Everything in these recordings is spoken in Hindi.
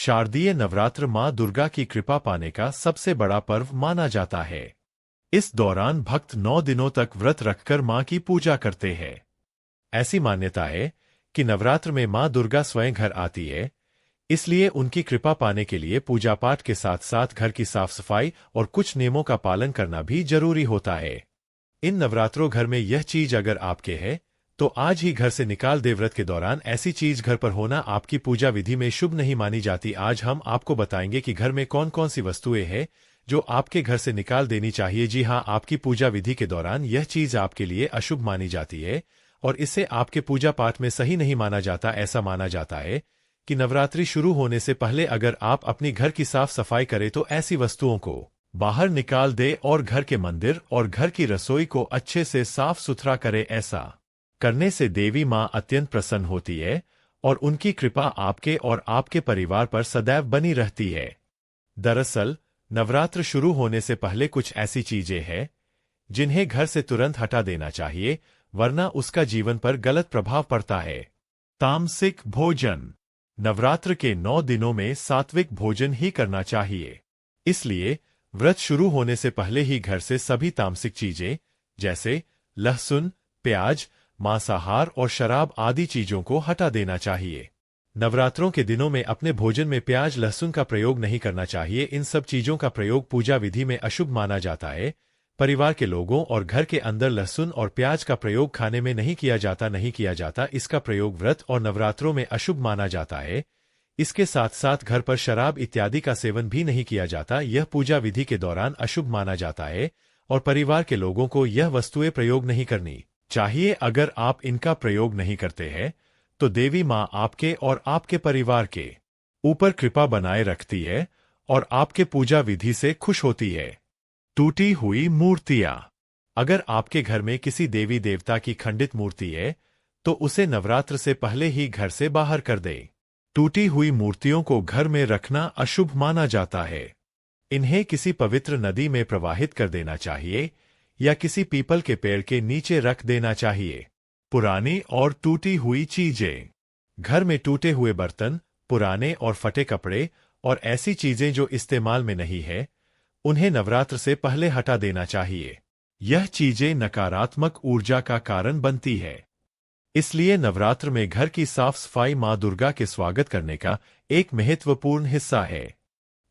शारदीय नवरात्र माँ दुर्गा की कृपा पाने का सबसे बड़ा पर्व माना जाता है। इस दौरान भक्त 9 दिनों तक व्रत रखकर माँ की पूजा करते हैं। ऐसी मान्यता है कि नवरात्र में माँ दुर्गा स्वयं घर आती है, इसलिए उनकी कृपा पाने के लिए पूजा पाठ के साथ साथ घर की साफ सफाई और कुछ नियमों का पालन करना भी जरूरी होता है। इन नवरात्रों घर में यह चीज अगर आपके है तो आज ही घर से निकाल दे। व्रत के दौरान ऐसी चीज घर पर होना आपकी पूजा विधि में शुभ नहीं मानी जाती। आज हम आपको बताएंगे कि घर में कौन कौन सी वस्तुएं हैं जो आपके घर से निकाल देनी चाहिए। जी हाँ, आपकी पूजा विधि के दौरान यह चीज आपके लिए अशुभ मानी जाती है और इससे आपके पूजा पाठ में सही नहीं माना जाता। ऐसा माना जाता है कि नवरात्रि शुरू होने से पहले अगर आप अपनी घर की साफ सफाई करें तो ऐसी वस्तुओं को बाहर निकाल दे और घर के मंदिर और घर की रसोई को अच्छे से साफ सुथरा करे। ऐसा करने से देवी माँ अत्यंत प्रसन्न होती है और उनकी कृपा आपके और आपके परिवार पर सदैव बनी रहती है। दरअसल नवरात्र शुरू होने से पहले कुछ ऐसी चीजें हैं जिन्हें घर से तुरंत हटा देना चाहिए, वरना उसका जीवन पर गलत प्रभाव पड़ता है। तामसिक भोजन। नवरात्र के 9 दिनों में सात्विक भोजन ही करना चाहिए, इसलिए व्रत शुरू होने से पहले ही घर से सभी तामसिक चीजें जैसे लहसुन, प्याज, मांसाहार और शराब आदि चीजों को हटा देना चाहिए। नवरात्रों के दिनों में अपने भोजन में प्याज लहसुन का प्रयोग नहीं करना चाहिए। इन सब चीजों का प्रयोग पूजा विधि में अशुभ माना जाता है। परिवार के लोगों और घर के अंदर लहसुन और प्याज का प्रयोग खाने में नहीं किया जाता। इसका प्रयोग व्रत और नवरात्रों में अशुभ माना जाता है। इसके साथ साथ घर पर शराब इत्यादि का सेवन भी नहीं किया जाता। यह पूजा विधि के दौरान अशुभ माना जाता है और परिवार के लोगों को यह वस्तुएं प्रयोग नहीं करनी चाहिए। अगर आप इनका प्रयोग नहीं करते हैं तो देवी माँ आपके और आपके परिवार के ऊपर कृपा बनाए रखती है और आपके पूजा विधि से खुश होती है। टूटी हुई मूर्तियां। अगर आपके घर में किसी देवी देवता की खंडित मूर्ति है तो उसे नवरात्र से पहले ही घर से बाहर कर दें। टूटी हुई मूर्तियों को घर में रखना अशुभ माना जाता है। इन्हें किसी पवित्र नदी में प्रवाहित कर देना चाहिए या किसी पीपल के पेड़ के नीचे रख देना चाहिए। पुरानी और टूटी हुई चीजें। घर में टूटे हुए बर्तन, पुराने और फटे कपड़े और ऐसी चीजें जो इस्तेमाल में नहीं है, उन्हें नवरात्र से पहले हटा देना चाहिए। यह चीजें नकारात्मक ऊर्जा का कारण बनती है, इसलिए नवरात्र में घर की साफ सफाई माँ दुर्गा के स्वागत करने का एक महत्वपूर्ण हिस्सा है।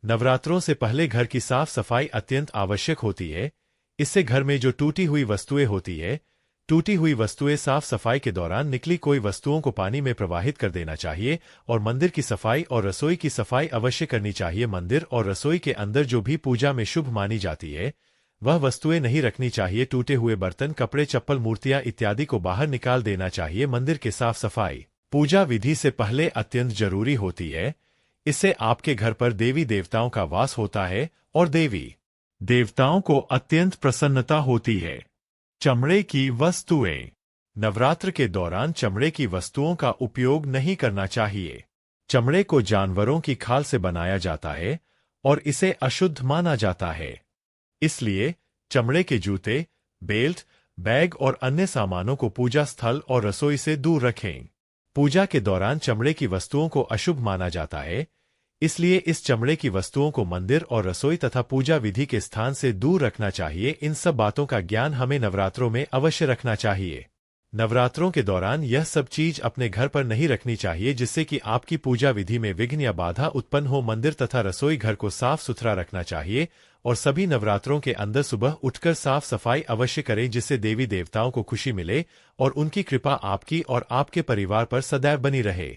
नवरात्रों से पहले घर की साफ सफाई अत्यंत आवश्यक होती है। इससे घर में जो टूटी हुई वस्तुएं होती है, टूटी हुई वस्तुएं साफ सफाई के दौरान निकली कोई वस्तुओं को पानी में प्रवाहित कर देना चाहिए और मंदिर की सफाई और रसोई की सफाई अवश्य करनी चाहिए। मंदिर और रसोई के अंदर जो भी पूजा में शुभ मानी जाती है वह वस्तुएं नहीं रखनी चाहिए। टूटे हुए बर्तन, कपड़े, चप्पल, मूर्तियां इत्यादि को बाहर निकाल देना चाहिए। मंदिर के साफ सफाई पूजा विधि से पहले अत्यंत जरूरी होती है। इससे आपके घर पर देवी देवताओं का वास होता है और देवी देवताओं को अत्यंत प्रसन्नता होती है। चमड़े की वस्तुएं। नवरात्र के दौरान चमड़े की वस्तुओं का उपयोग नहीं करना चाहिए। चमड़े को जानवरों की खाल से बनाया जाता है और इसे अशुद्ध माना जाता है, इसलिए चमड़े के जूते, बेल्ट, बैग और अन्य सामानों को पूजा स्थल और रसोई से दूर रखें। पूजा के दौरान चमड़े की वस्तुओं को अशुभ माना जाता है, इसलिए इस चमड़े की वस्तुओं को मंदिर और रसोई तथा पूजा विधि के स्थान से दूर रखना चाहिए। इन सब बातों का ज्ञान हमें नवरात्रों में अवश्य रखना चाहिए। नवरात्रों के दौरान यह सब चीज अपने घर पर नहीं रखनी चाहिए जिससे कि आपकी पूजा विधि में विघ्न या बाधा उत्पन्न हो। मंदिर तथा रसोई घर को साफ सुथरा रखना चाहिए और सभी नवरात्रों के अंदर सुबह उठकर साफ सफाई अवश्य करें जिससे देवी देवताओं को खुशी मिले और उनकी कृपा आपकी और आपके परिवार पर सदैव बनी रहे।